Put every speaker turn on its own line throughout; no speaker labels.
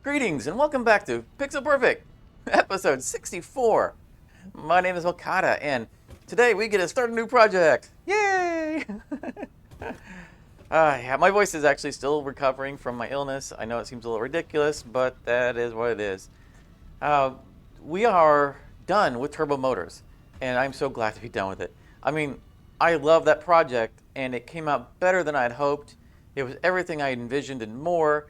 Greetings and welcome back to Pixel Perfect, episode 64. My name is Okada, and today we get to start a new project. Yay! Yeah, my voice is actually still recovering from my illness. I know it seems a little ridiculous, but that is what it is. We are done with turbo motors, and I'm so glad to be done with it. I mean, I love that project, and it came out better than I had hoped. It was everything I envisioned and more.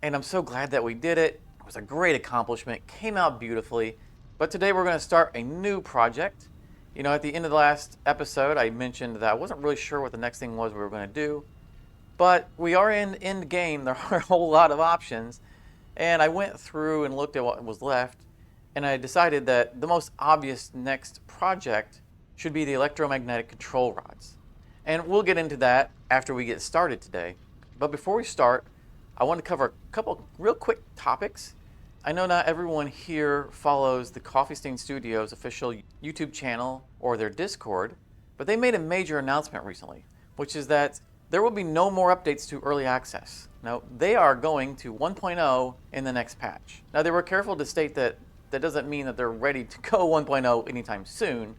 And I'm so glad that we did it. It was a great accomplishment, came out beautifully. But today we're going to start a new project. You know, at the end of the last episode, I mentioned that I wasn't really sure what the next thing was we were going to do. But we are in end game. There are a whole lot of options. And I went through and looked at what was left. And I decided that the most obvious next project should be the electromagnetic control rods. And we'll get into that after we get started today. But before we start, I want to cover a couple real quick topics. I know not everyone here follows the Coffee Stain Studios official YouTube channel or their Discord, but they made a major announcement recently, which is that there will be no more updates to early access. Now, they are going to 1.0 in the next patch. Now, they were careful to state that that doesn't mean that they're ready to go 1.0 anytime soon,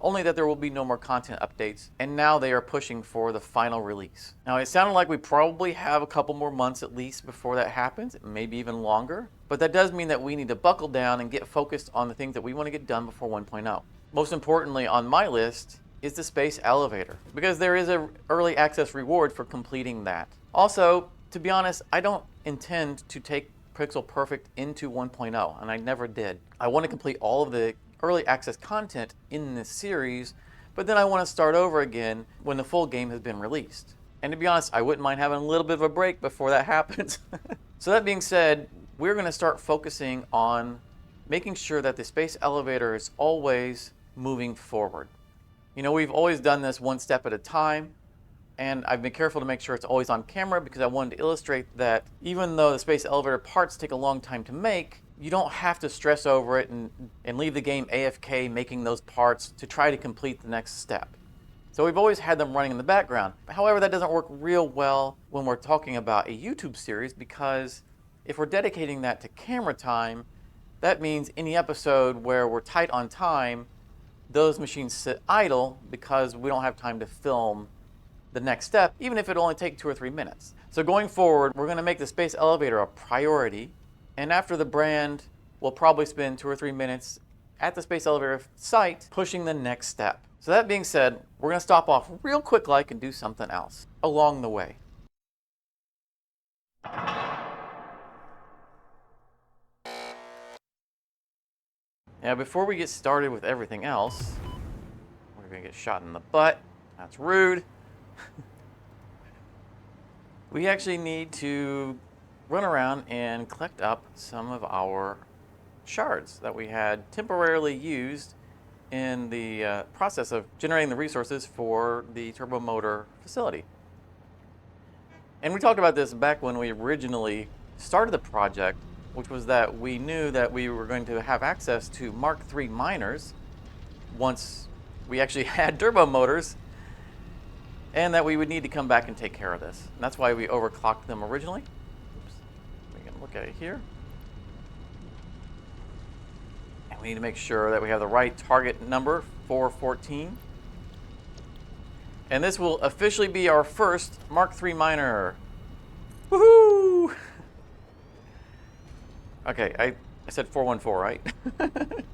only that there will be no more content updates, and now they are pushing for the final release. Now, it sounded like we probably have a couple more months at least before that happens, maybe even longer, but that does mean that we need to buckle down and get focused on the things that we want to get done before 1.0. Most importantly on my list is the space elevator, because there is an early access reward for completing that. Also, to be honest, I don't intend to take Pixel Perfect into 1.0, and I never did. I want to complete all of the early access content in this series, but then I want to start over again when the full game has been released. And to be honest, I wouldn't mind having a little bit of a break before that happens. So that being said, we're going to start focusing on making sure that the space elevator is always moving forward. You know, we've always done this one step at a time, and I've been careful to make sure it's always on camera because I wanted to illustrate that even though the space elevator parts take a long time to make, you don't have to stress over it and leave the game AFK making those parts to try to complete the next step. So we've always had them running in the background. However, that doesn't work real well when we're talking about a YouTube series, because if we're dedicating that to camera time, that means any episode where we're tight on time, those machines sit idle because we don't have time to film the next step, even if it only takes 2 or 3 minutes. So going forward, we're going to make the space elevator a priority. And after the brand, we'll probably spend 2 or 3 minutes at the space elevator site pushing the next step. So that being said, we're going to stop off real quick like and do something else along the way. Now, before we get started with everything else, we're going to get shot in the butt. That's rude. We actually need to run around and collect up some of our shards that we had temporarily used in the process of generating the resources for the turbo motor facility. And we talked about this back when we originally started the project, which was that we knew that we were going to have access to Mk3 Miners once we actually had turbo motors, and that we would need to come back and take care of this. And that's why we overclocked them originally. Look at it here. And we need to make sure that we have the right target number, 414. And this will officially be our first Mk3 miner. Woohoo! Okay, I said 414, right?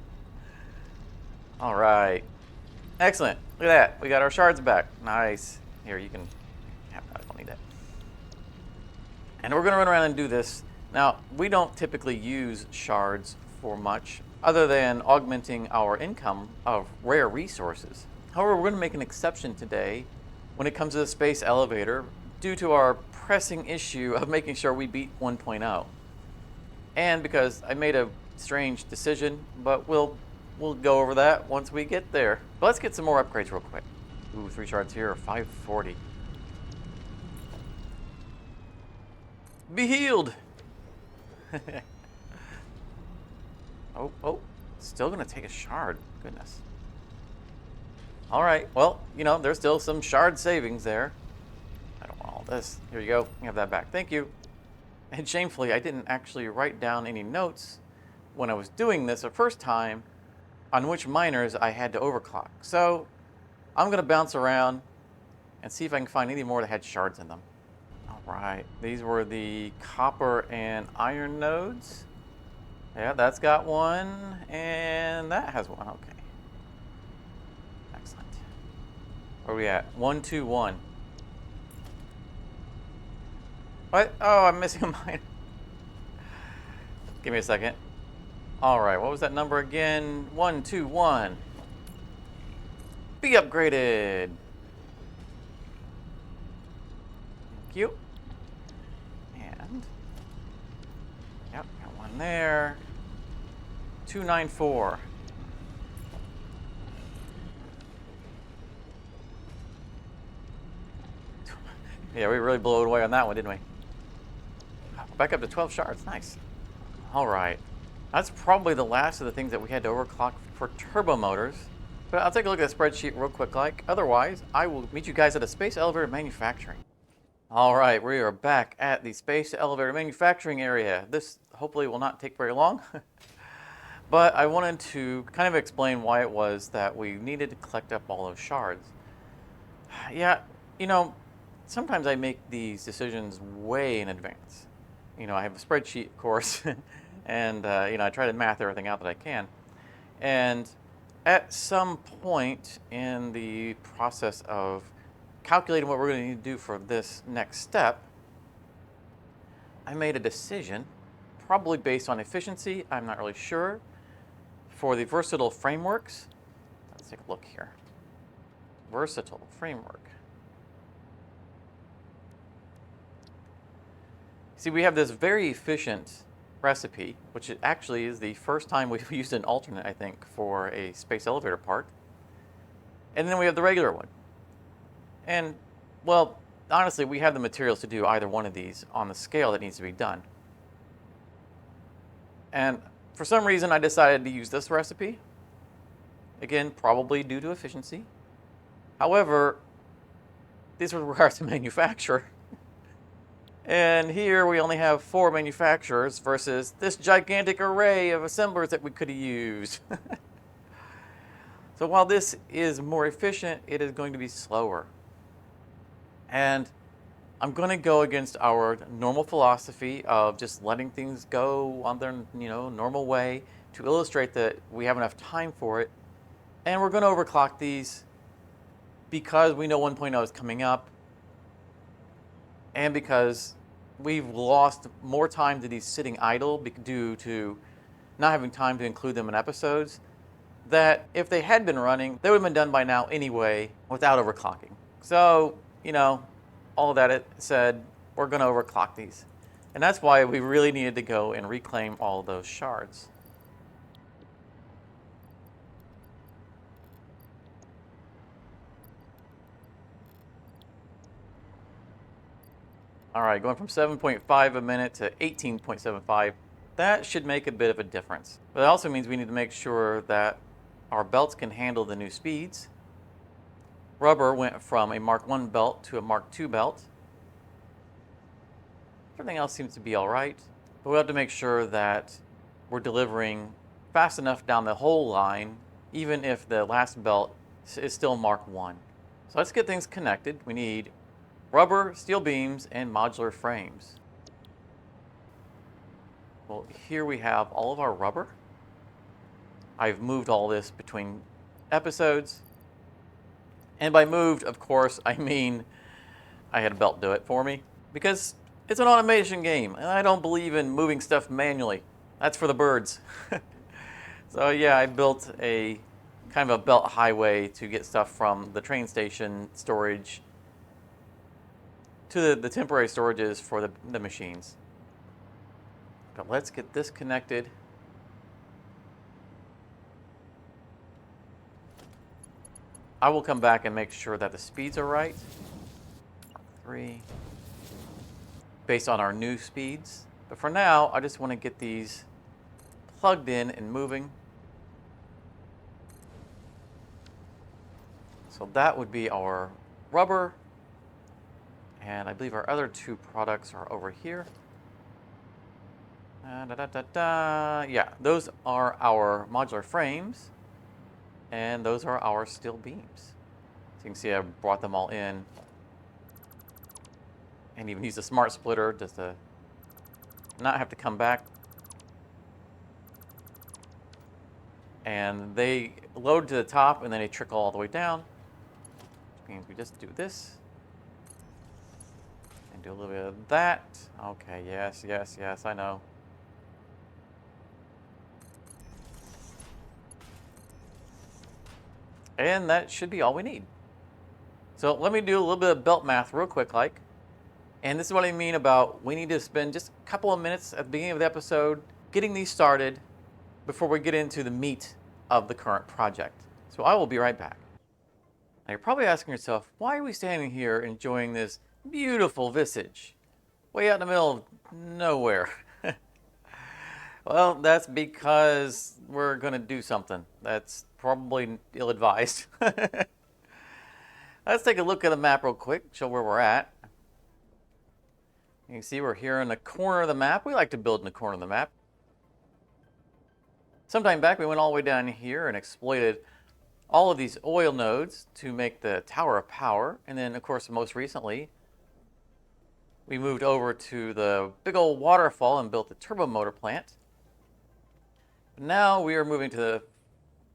All right. Excellent. Look at that. We got our shards back. Nice. Here, you can have that. I don't need that. And we're going to run around and do this. Now, we don't typically use shards for much other than augmenting our income of rare resources. However, we're going to make an exception today when it comes to the space elevator due to our pressing issue of making sure we beat 1.0. And because I made a strange decision, but we'll go over that once we get there. But let's get some more upgrades real quick. Ooh, 3 shards here, 540. Be healed! Oh, still gonna take a shard. Goodness. All right, well, you know, there's still some shard savings there. I don't want all this. Here you go. You have that back. Thank you. And shamefully, I didn't actually write down any notes when I was doing this the first time on which miners I had to overclock. So I'm going to bounce around and see if I can find any more that had shards in them. All right, these were the copper and iron nodes. Yeah, that's got one, and that has one. Okay. Excellent. Where are we at? 121. What? Oh, I'm missing a miner. Give me a second. All right, what was that number again? 121. Be upgraded. Thank you. And, yep, got one there. 294. Yeah, we really blew it away on that one, didn't we? Back up to 12 shards. Nice. All right. That's probably the last of the things that we had to overclock for turbo motors. But I'll take a look at the spreadsheet real quick like. Otherwise, I will meet you guys at a space elevator manufacturing. All right, we are back at the space elevator manufacturing area. This hopefully will not take very long. But I wanted to kind of explain why it was that we needed to collect up all those shards. Yeah, you know, sometimes I make these decisions way in advance. You know, I have a spreadsheet, of course, and you know, I try to math everything out that I can. And at some point in the process of calculating what we're going to need to do for this next step, I made a decision, probably based on efficiency, I'm not really sure, for the versatile frameworks. Let's take a look here. Versatile framework. See, we have this very efficient recipe, which actually is the first time we've used an alternate, I think, for a space elevator part. And then we have the regular one. And, well, honestly, we have the materials to do either one of these on the scale that needs to be done. And for some reason, I decided to use this recipe. Again, probably due to efficiency. However, these were required to manufacture. And here we only have 4 manufacturers versus this gigantic array of assemblers that we could have used. So while this is more efficient, it is going to be slower. And I'm going to go against our normal philosophy of just letting things go on their normal way to illustrate that we have enough time for it. And we're going to overclock these because we know 1.0 is coming up, and because we've lost more time to these sitting idle due to not having time to include them in episodes, that if they had been running, they would have been done by now anyway without overclocking. So, all of that it said, we're going to overclock these. And that's why we really needed to go and reclaim all of those shards. All right, going from 7.5 a minute to 18.75, that should make a bit of a difference. But it also means we need to make sure that our belts can handle the new speeds. Rubber went from a Mark 1 belt to a Mark 2 belt. Everything else seems to be all right, but we have to make sure that we're delivering fast enough down the whole line, even if the last belt is still Mark 1. So let's get things connected. We need rubber, steel beams, and modular frames. Well, here we have all of our rubber. I've moved all this between episodes. And by moved, of course, I mean I had a belt do it for me, because it's an automation game, and I don't believe in moving stuff manually. That's for the birds. So yeah, I built a kind of a belt highway to get stuff from the train station storage to the temporary storages for the machines. But let's get this connected. I will come back and make sure that the speeds are right. 3. Based on our new speeds. But for now, I just want to get these plugged in and moving. So that would be our rubber. And I believe our other 2 products are over here. Yeah, those are our modular frames, and those are our steel beams. So you can see I brought them all in, and even used a smart splitter just to not have to come back. And they load to the top, and then they trickle all the way down. Which means we just do this, and do a little bit of that. Okay, yes, yes, yes, I know. And that should be all we need. So let me do a little bit of belt math real quick, like. And this is what I mean about we need to spend just a couple of minutes at the beginning of the episode getting these started before we get into the meat of the current project. So I will be right back. Now you're probably asking yourself, why are we standing here enjoying this beautiful visage way out in the middle of nowhere? Well, that's because we're going to do something that's probably ill-advised. Let's take a look at the map real quick, show where we're at. You can see we're here in the corner of the map. We like to build in the corner of the map. Sometime back, we went all the way down here and exploited all of these oil nodes to make the Tower of Power. And then, of course, most recently, we moved over to the big old waterfall and built the turbo motor plant. Now we are moving to the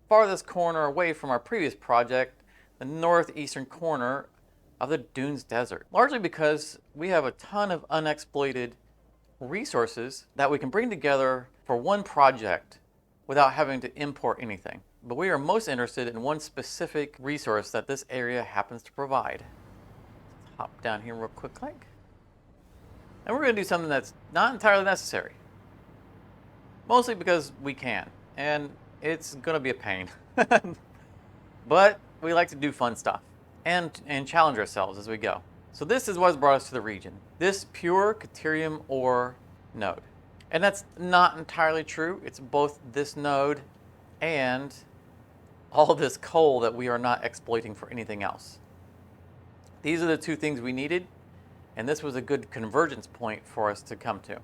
farthest corner away from our previous project, the northeastern corner of the Dunes Desert. Largely because we have a ton of unexploited resources that we can bring together for one project without having to import anything. But we are most interested in one specific resource that this area happens to provide. Let's hop down here real quick, like. And we're going to do something that's not entirely necessary. Mostly because we can, and it's going to be a pain. But we like to do fun stuff and challenge ourselves as we go. So this is what's brought us to the region. This pure Caterium ore node. And that's not entirely true. It's both this node and all this coal that we are not exploiting for anything else. These are the two things we needed, and this was a good convergence point for us to come to.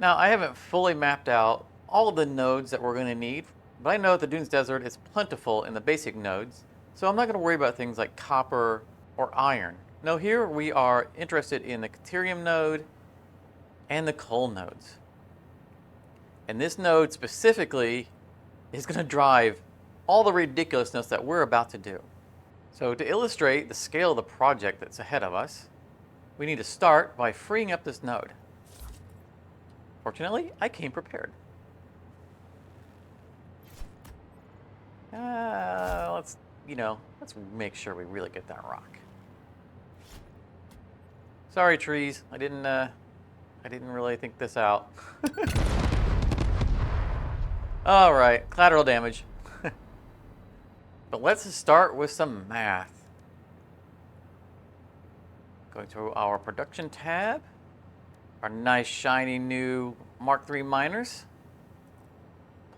Now, I haven't fully mapped out all of the nodes that we're going to need, but I know that the Dunes Desert is plentiful in the basic nodes, so I'm not going to worry about things like copper or iron. No, here we are interested in the Caterium node and the coal nodes. And this node specifically is going to drive all the ridiculousness that we're about to do. So to illustrate the scale of the project that's ahead of us, we need to start by freeing up this node. Fortunately, I came prepared. Let's make sure we really get that rock. Sorry, trees. I didn't really think this out. All right, collateral damage. But let's start with some math. Going to our production tab. Our nice shiny new Mk3 Miners.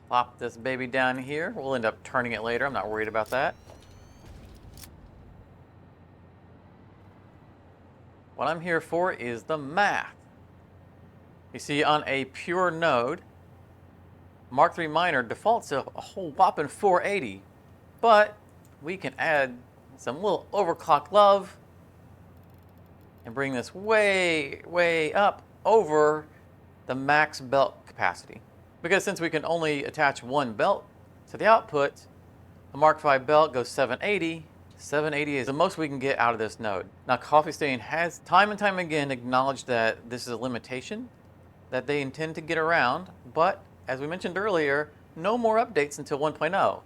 Plop this baby down here. We'll end up turning it later. I'm not worried about that. What I'm here for is the math. You see, on a pure node, Mk3 Miner defaults a whole whopping 480, but we can add some little overclock love and bring this way, way up over the max belt capacity. Because since we can only attach one belt to the output, the Mark V belt goes 780. 780 is the most we can get out of this node. Now, Coffee Stain has time and time again acknowledged that this is a limitation that they intend to get around, but as we mentioned earlier, no more updates until 1.0.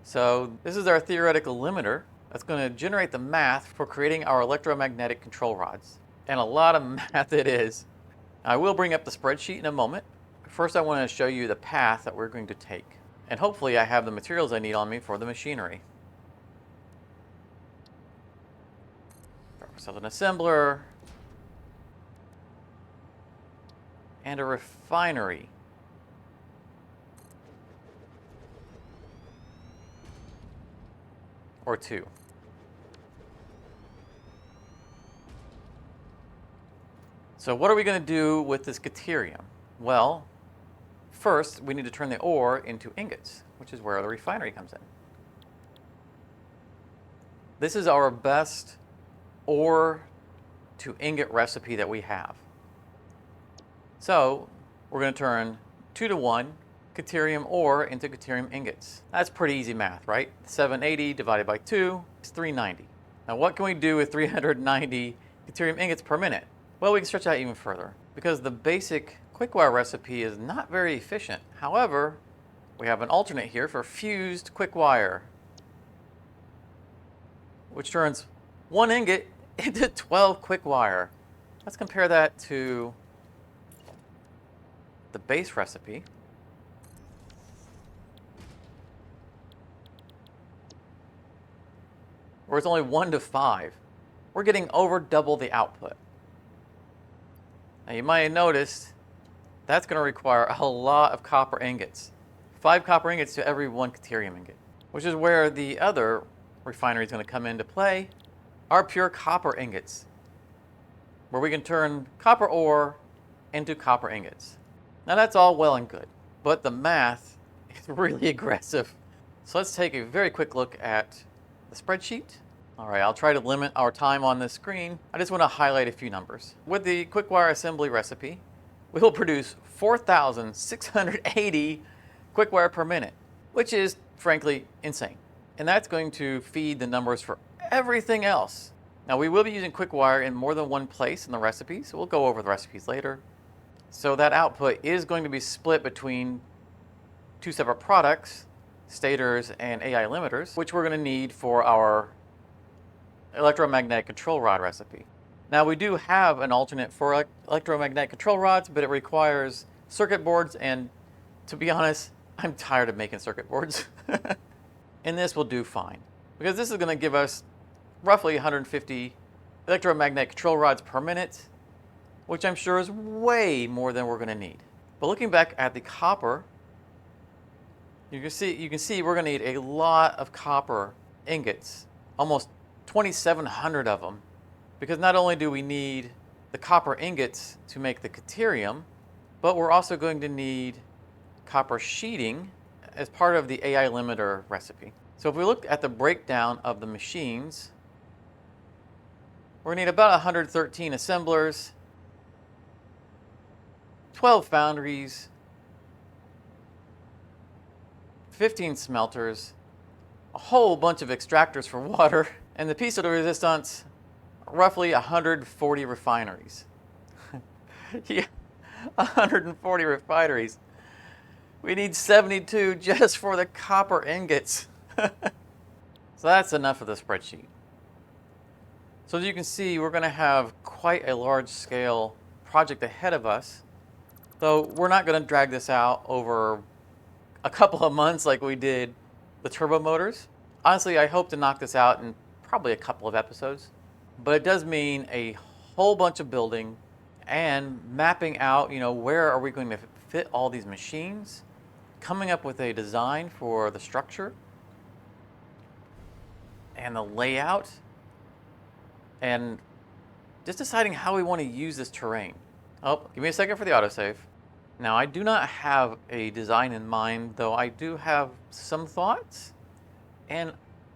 So this is our theoretical limiter that's going to generate the math for creating our electromagnetic control rods. And a lot of math it is. I will bring up the spreadsheet in a moment. First, I want to show you the path that we're going to take. And hopefully I have the materials I need on me for the machinery. Grab ourselves an assembler. And a refinery. Or two. So what are we going to do with this Caterium? Well, first we need to turn the ore into ingots, which is where the refinery comes in. This is our best ore to ingot recipe that we have. So we're going to turn 2-to-1 Caterium ore into Caterium ingots. That's pretty easy math, right? 780 divided by 2 is 390. Now what can we do with 390 Caterium ingots per minute? Well, we can stretch out even further because the basic quickwire recipe is not very efficient. However, we have an alternate here for fused quickwire, which turns 1 ingot into 12 quickwire. Let's compare that to the base recipe. Where it's only 1-to-5. We're getting over double the output. Now you might have noticed that's going to require a lot of copper ingots. 5 copper ingots to every 1 Caterium ingot, which is where the other refinery is going to come into play, our pure copper ingots, where we can turn copper ore into copper ingots. Now that's all well and good, but the math is really aggressive. So let's take a very quick look at the spreadsheet. All right, I'll try to limit our time on this screen. I just want to highlight a few numbers. With the quickwire assembly recipe, we will produce 4,680 quickwire per minute, which is frankly insane. And that's going to feed the numbers for everything else. Now we will be using quickwire in more than one place in the recipe, so we'll go over the recipes later. So that output is going to be split between 2 separate products, stators and AI limiters, which we're going to need for our electromagnetic control rod recipe. Now we do have an alternate for electromagnetic control rods, but it requires circuit boards, and to be honest, I'm tired of making circuit boards. And this will do fine, because this is going to give us roughly 150 electromagnetic control rods per minute, which I'm sure is way more than we're going to need. But looking back at the copper, you can see we're going to need a lot of copper ingots, almost 2,700 of them, because not only do we need the copper ingots to make the Caterium, but we're also going to need copper sheeting as part of the AI limiter recipe. So if we look at the breakdown of the machines, we're going to need about 113 assemblers, 12 foundries, 15 smelters, a whole bunch of extractors for water, and the piece de resistance, roughly 140 refineries. Yeah, 140 refineries. We need 72 just for the copper ingots. So that's enough of the spreadsheet. So as you can see, we're going to have quite a large scale project ahead of us, though we're not going to drag this out over a couple of months like we did the turbo motors. Honestly, I hope to knock this out in probably a couple of episodes, but it does mean a whole bunch of building and mapping out, where are we going to fit all these machines, coming up with a design for the structure and the layout, and just deciding how we want to use this terrain. Oh, give me a second for the autosave. Now, I do not have a design in mind, though I do have some thoughts. And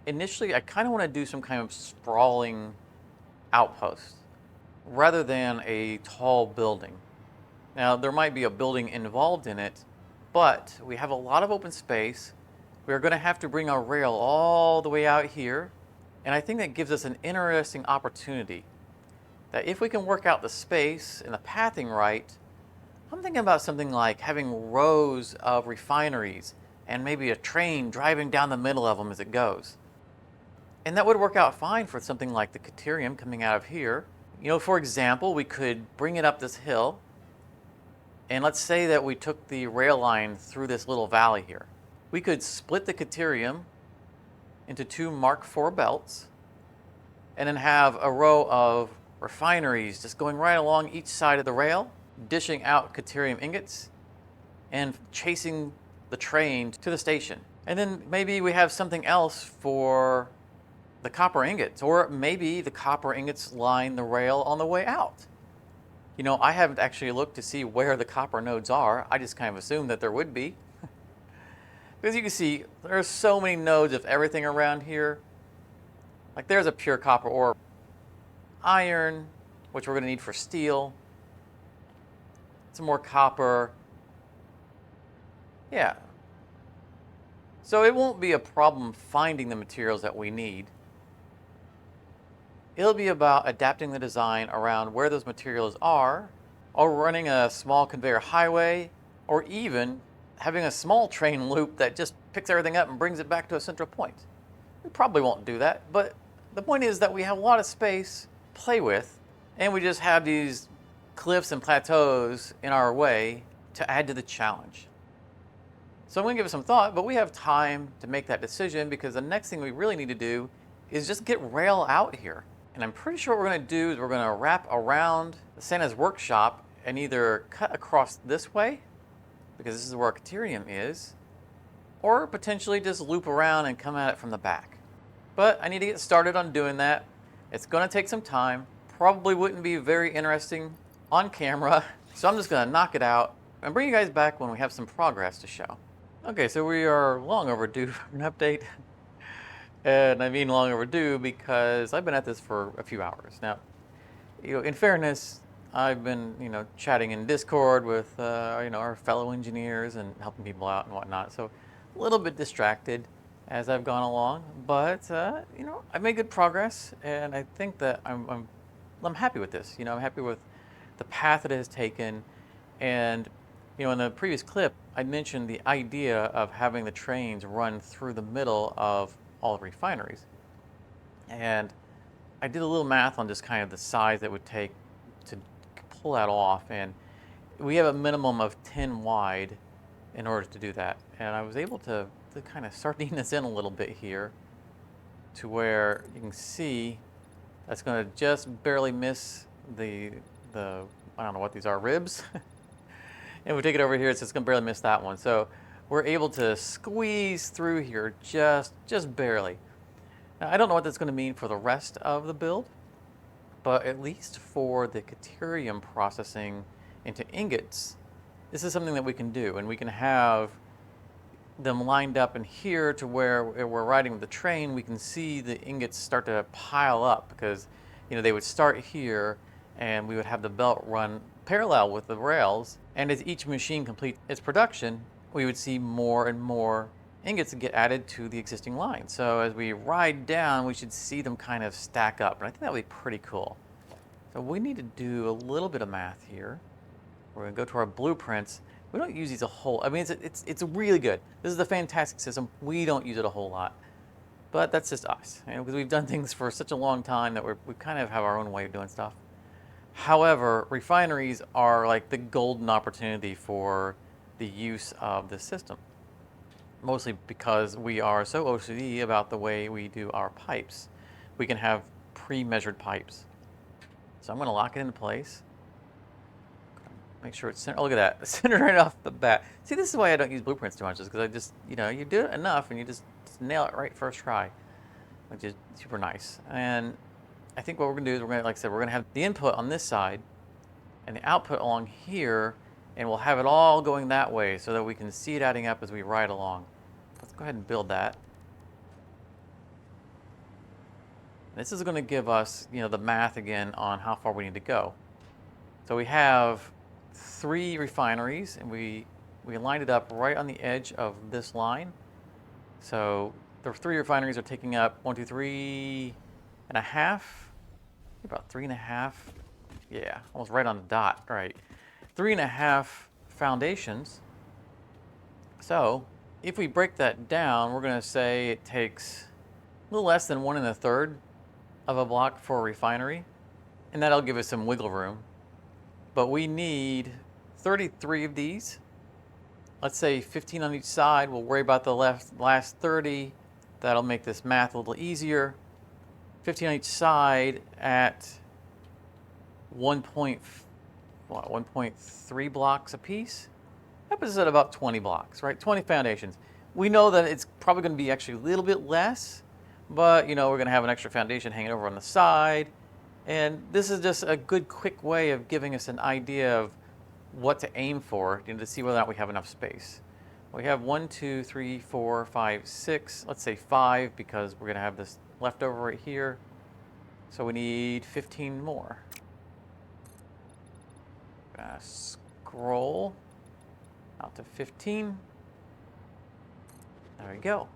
initially, I kind of want to do some kind of sprawling outpost rather than a tall building. Now, there might be a building involved in it, but we have a lot of open space. We're going to have to bring our rail all the way out here. And I think that gives us an interesting opportunity that if we can work out the space and the pathing right, I'm thinking about something like having rows of refineries and maybe a train driving down the middle of them as it goes. And that would work out fine for something like the Caterium coming out of here. For example, we could bring it up this hill, and let's say that we took the rail line through this little valley here. We could split the Caterium into 2 Mark IV belts, and then have a row of refineries just going right along each side of the rail, dishing out Caterium ingots and chasing the train to the station. And then maybe we have something else for the copper ingots, or maybe the copper ingots line the rail on the way out. You know, I haven't actually looked to see where the copper nodes are. I just kind of assumed that there would be. Because you can see, there's so many nodes of everything around here. Like there's a pure copper ore. Iron, which we're going to need for steel. Some more copper. Yeah. So it won't be a problem finding the materials that we need. It'll be about adapting the design around where those materials are, or running a small conveyor highway, or even having a small train loop that just picks everything up and brings it back to a central point. We probably won't do that, but the point is that we have a lot of space to play with, and we just have these cliffs and plateaus in our way to add to the challenge. So I'm going to give it some thought, but we have time to make that decision because the next thing we really need to do is just get rail out here. And I'm pretty sure what we're going to do is we're going to wrap around Santa's workshop and either cut across this way, because this is where our Caterium is, or potentially just loop around and come at it from the back. But I need to get started on doing that. It's going to take some time. Probably wouldn't be very interesting on camera. So I'm just going to knock it out and bring you guys back when we have some progress to show. Okay, so we are long overdue for an update. And I mean long overdue because I've been at this for a few hours. Now, in fairness, I've been, chatting in Discord with, our fellow engineers and helping people out and whatnot. So a little bit distracted as I've gone along, but I've made good progress, and I think that I'm happy with this. I'm happy with the path it has taken, and in the previous clip, I mentioned the idea of having the trains run through the middle of all the refineries, and I did a little math on just kind of the size that would take to pull that off, and we have a minimum of 10 wide in order to do that. And I was able to kind of sardine this in a little bit here to where you can see that's going to just barely miss the I don't know what these are, ribs. And we take it over here, it's just going to barely miss that one. So we're able to squeeze through here just barely. Now, I don't know what that's going to mean for the rest of the build, but at least for the Caterium processing into ingots, this is something that we can do, and we can have them lined up in here to where we're riding the train. We can see the ingots start to pile up because they would start here, and we would have the belt run parallel with the rails, and as each machine completes its production, we would see more and more ingots get added to the existing line. So as we ride down, we should see them kind of stack up, and I think that would be pretty cool. So we need to do a little bit of math here. We're going to go to our blueprints. We don't use these a whole. I mean, it's really good. This is a fantastic system. We don't use it a whole lot, but that's just us, because we've done things for such a long time that we kind of have our own way of doing stuff. However, refineries are like the golden opportunity for the use of this system, mostly because we are so OCD about the way we do our pipes. We can have pre-measured pipes. So I'm going to lock it into place. Make sure it's centered. Oh, look at that. Centered right off the bat. See, this is why I don't use blueprints too much, is because I just, you do it enough and you just nail it right first try, which is super nice. And I think what we're going to do is like I said, we're going to have the input on this side and the output along here, and we'll have it all going that way so that we can see it adding up as we ride along. Let's go ahead and build that. This is going to give us, the math again on how far we need to go. So we have 3 refineries, and we lined it up right on the edge of this line. So the 3 refineries are taking up 1, 2, 3 and a half, about 3.5. Yeah, almost right on the dot, right? 3.5 foundations. So if we break that down, we're going to say it takes a little less than 1 1/3 of a block for a refinery, and that'll give us some wiggle room. But we need 33 of these. Let's say 15 on each side. We'll worry about the last 30. That'll make this math a little easier. 15 on each side at 1.3 blocks a piece. That puts us at about 20 blocks, right? 20 foundations. We know that it's probably going to be actually a little bit less, but we're going to have an extra foundation hanging over on the side, And this is just a good, quick way of giving us an idea of what to aim for, to see whether or not we have enough space. We have 1, 2, 3, 4, 5, 6. Let's say 5 because we're going to have this leftover right here. So we need 15 more. Scroll out to 15. There we go.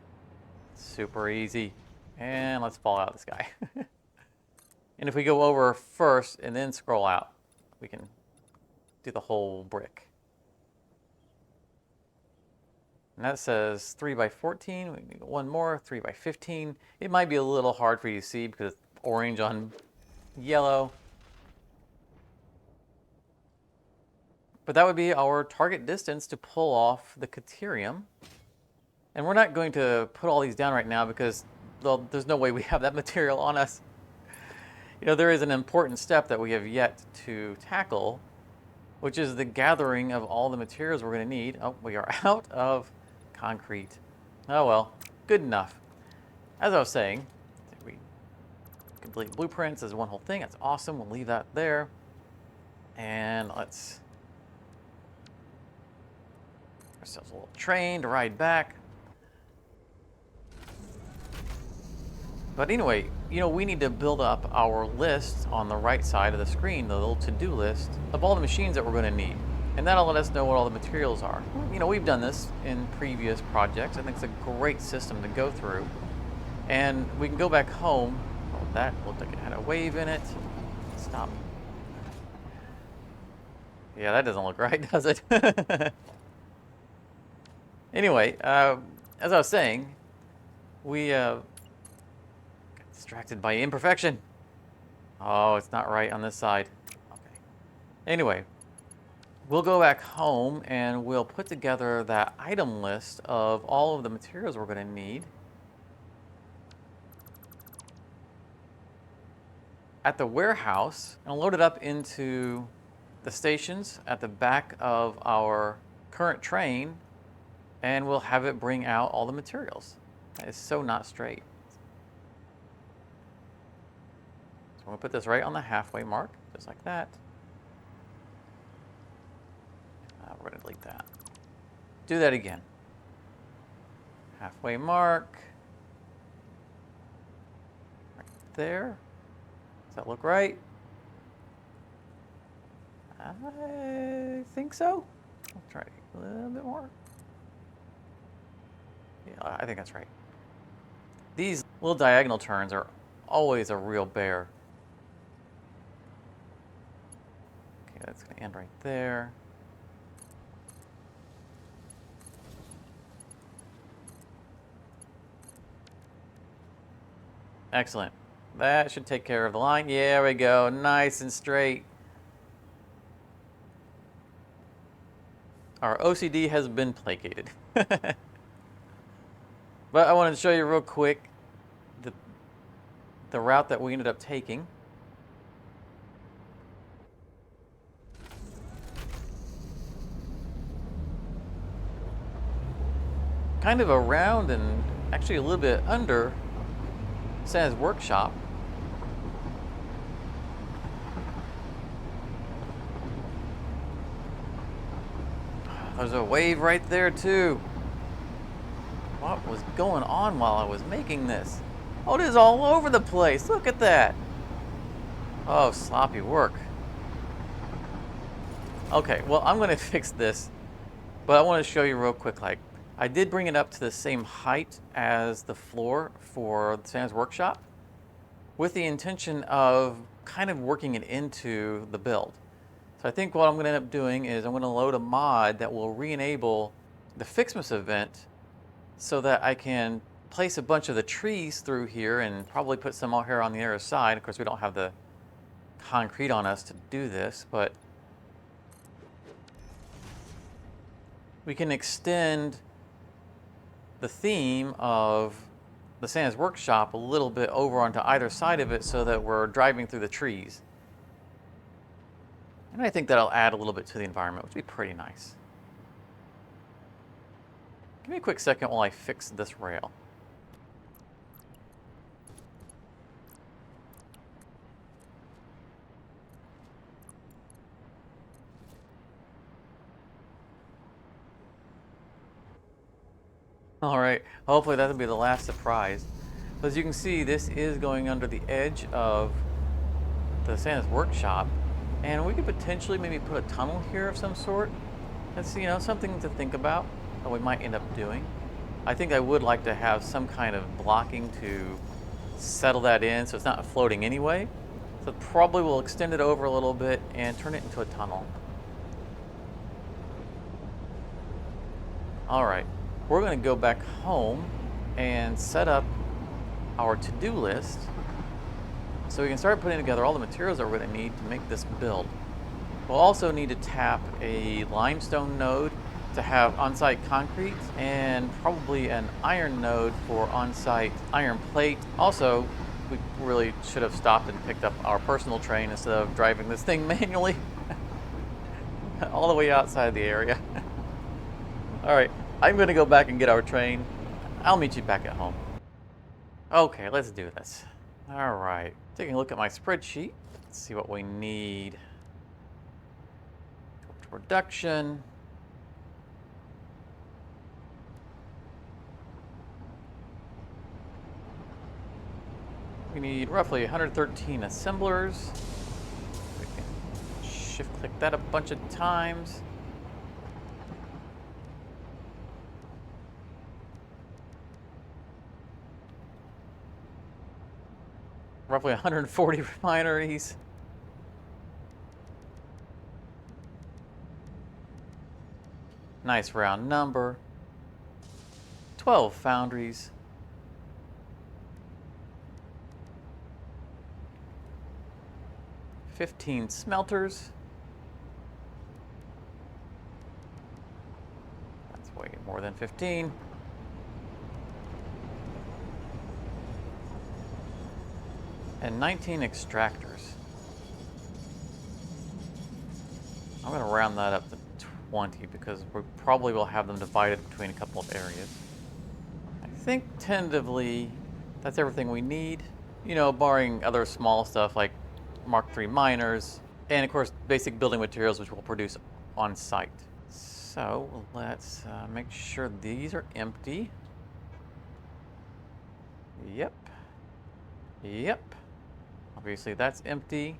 Super easy. And let's fall out this guy. And if we go over first and then scroll out, we can do the whole brick. And that says 3 by 14. We need one more, 3 by 15. It might be a little hard for you to see because it's orange on yellow. But that would be our target distance to pull off the Caterium. And we're not going to put all these down right now because, well, there's no way we have that material on us. You know, there is an important step that we have yet to tackle, which is the gathering of all the materials we're going to need. Oh, we are out of concrete. Oh well, good enough. As I was saying, we complete blueprints as one whole thing. That's awesome. We'll leave that there. And let's ourselves a little train to ride back. But anyway, you know, we need to build up our list on the right side of the screen, the little to-do list of all the machines that we're going to need. And that'll let us know what all the materials are. You know, we've done this in previous projects. I think it's a great system to go through. And we can go back home. Oh, that looked like it had a wave in it. Stop. Yeah, that doesn't look right, does it? Anyway, as I was saying, we got distracted by imperfection. Oh, it's not right on this side. Okay. Anyway, we'll go back home and we'll put together that item list of all of the materials we're going to need. At the warehouse, and load it up into the stations at the back of our current train, and we'll have it bring out all the materials. That is so not straight. So I'm going to put this right on the halfway mark, just like that. We're going to delete that. Do that again. Halfway mark. Right there. Does that look right? I think so. I'll try a little bit more. Yeah, I think that's right. These little diagonal turns are always a real bear. Okay, that's going to end right there. Excellent. That should take care of the line. Yeah, there we go. Nice and straight. Our OCD has been placated. But I wanted to show you real quick the route that we ended up taking. Kind of around and actually a little bit under Santa's workshop. There's a wave right there too. What was going on while I was making this? Oh, it is all over the place. Look at that. Oh, sloppy work. Okay, well, I'm going to fix this, but I want to show you real quick. Like, I did bring it up to the same height as the floor for Santa's workshop with the intention of kind of working it into the build. So I think what I'm going to end up doing is I'm going to load a mod that will re-enable the Fixmas event so that I can place a bunch of the trees through here and probably put some out here on the other side. Of course, we don't have the concrete on us to do this, but we can extend the theme of the Santa's workshop a little bit over onto either side of it so that we're driving through the trees. And I think that'll add a little bit to the environment, which would be pretty nice. Give me a quick second while I fix this rail. All right, hopefully that'll be the last surprise. As you can see, this is going under the edge of the Santa's workshop, and we could potentially maybe put a tunnel here of some sort. That's, you know, something to think about that we might end up doing. I think I would like to have some kind of blocking to settle that in so it's not floating anyway. So probably we'll extend it over a little bit and turn it into a tunnel. All right, we're gonna go back home and set up our to-do list so we can start putting together all the materials that we're gonna need to make this build. We'll also need to tap a limestone node to have on-site concrete and probably an iron node for on-site iron plate. Also, we really should have stopped and picked up our personal train instead of driving this thing manually all the way outside the area. All right, I'm gonna go back and get our train. I'll meet you back at home. Okay, let's do this. All right, taking a look at my spreadsheet. Let's see what we need. Production. We need roughly 113 assemblers. We can shift click that a bunch of times. Roughly 140 refineries. Nice round number. 12 foundries. 15 smelters. That's way more than 15. And 19 extractors. I'm going to round that up to 20 because we probably will have them divided between a couple of areas. I think tentatively that's everything we need, you know, barring other small stuff like Mk3 Miners and of course basic building materials which we'll produce on site. So let's make sure these are empty. Yep. Yep. Obviously that's empty.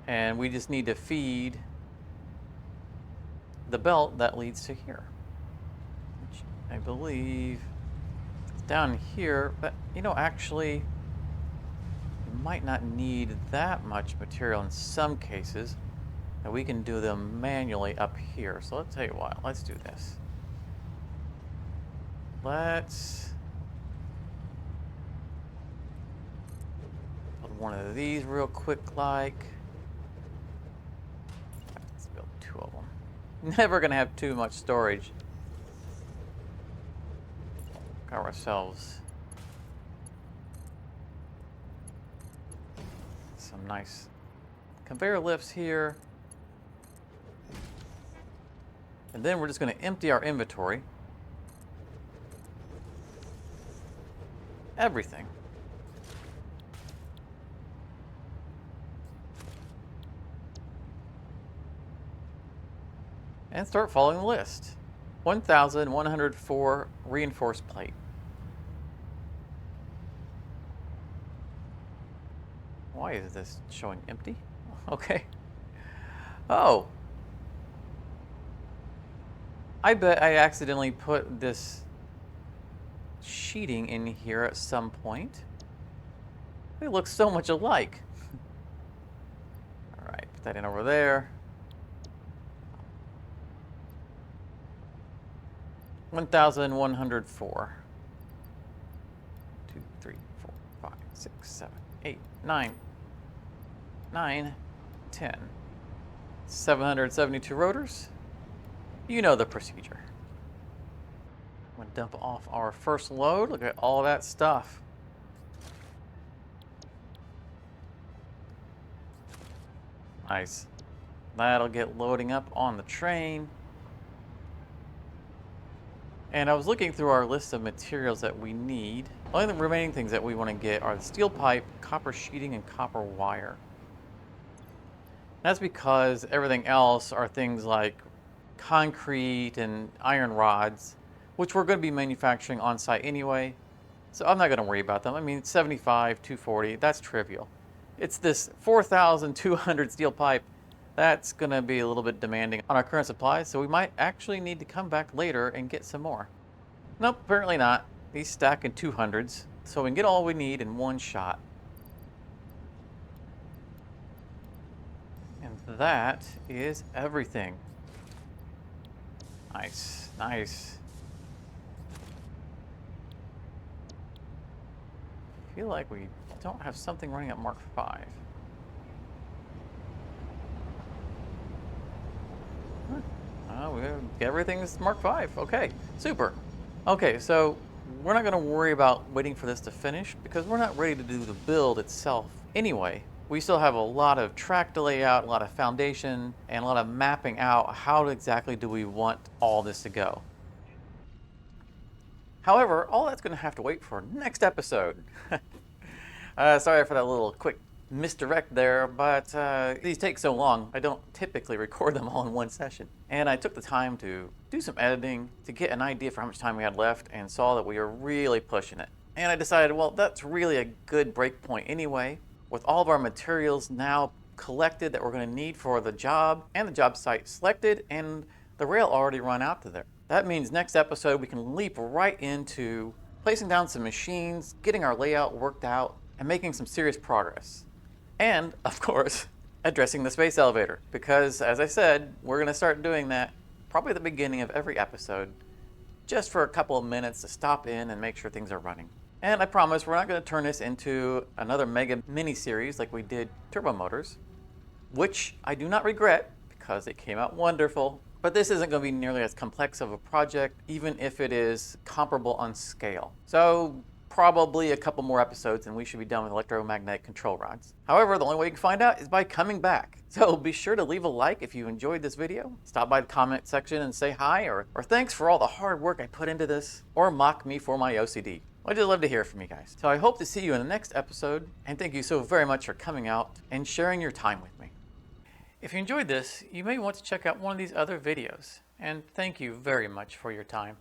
And we just need to feed the belt that leads to here, which I believe is down here, but you know, actually you might not need that much material in some cases, and we can do them manually up here. So let's tell you what, let's do this. Let's build one of these real quick like. Let's build 2 of them. Never gonna have too much storage. Got ourselves some nice conveyor lifts here. And then we're just gonna empty our inventory. Everything. And start following the list. 1,104 reinforced plate. Why is this showing empty? Okay. Oh. I bet I accidentally put this sheeting in here at some point. They look so much alike. All right, put that in over there. 1,104. 2, 3, 4, 5, 6, 7, 8, 9, 10. 772 rotors. You know the procedure. I'm gonna dump off our first load. Look at all of that stuff. Nice. That'll get loading up on the train. And I was looking through our list of materials that we need. Only the remaining things that we want to get are the steel pipe, copper sheeting, and copper wire. That's because everything else are things like concrete and iron rods which we're going to be manufacturing on site anyway. So I'm not going to worry about them. I mean, 75, 240, that's trivial. It's this 4,200 steel pipe that's going to be a little bit demanding on our current supplies, so we might actually need to come back later and get some more. Nope, apparently not. These stack in 200s, so we can get all we need in one shot. And that is everything. Nice, nice. I feel like we don't have something running at Mark 5. Everything's Mark 5. Okay, super. Okay, so we're not going to worry about waiting for this to finish because we're not ready to do the build itself anyway. We still have a lot of track to lay out, a lot of foundation, and a lot of mapping out how exactly do we want all this to go. However, all that's going to have to wait for next episode. Sorry for that little quick misdirect there, but these take so long. I don't typically record them all in one session. And I took the time to do some editing to get an idea for how much time we had left and saw that we were really pushing it. And I decided, well, that's really a good break point anyway. With all of our materials now collected that we're going to need for the job and the job site selected and the rail already run out to there. That means next episode we can leap right into placing down some machines, getting our layout worked out, and making some serious progress. And, of course, addressing the space elevator, because, as I said, we're going to start doing that probably at the beginning of every episode, just for a couple of minutes to stop in and make sure things are running. And I promise we're not going to turn this into another mega mini-series like we did Turbo Motors, which I do not regret, because it came out wonderful, but this isn't going to be nearly as complex of a project, even if it is comparable on scale. So, probably a couple more episodes and we should be done with electromagnetic control rods. However, the only way you can find out is by coming back. So be sure to leave a like if you enjoyed this video. Stop by the comment section and say hi, or thanks for all the hard work I put into this, or mock me for my OCD. I'd just love to hear from you guys. So I hope to see you in the next episode, and thank you so very much for coming out and sharing your time with me. If you enjoyed this, you may want to check out one of these other videos, and thank you very much for your time.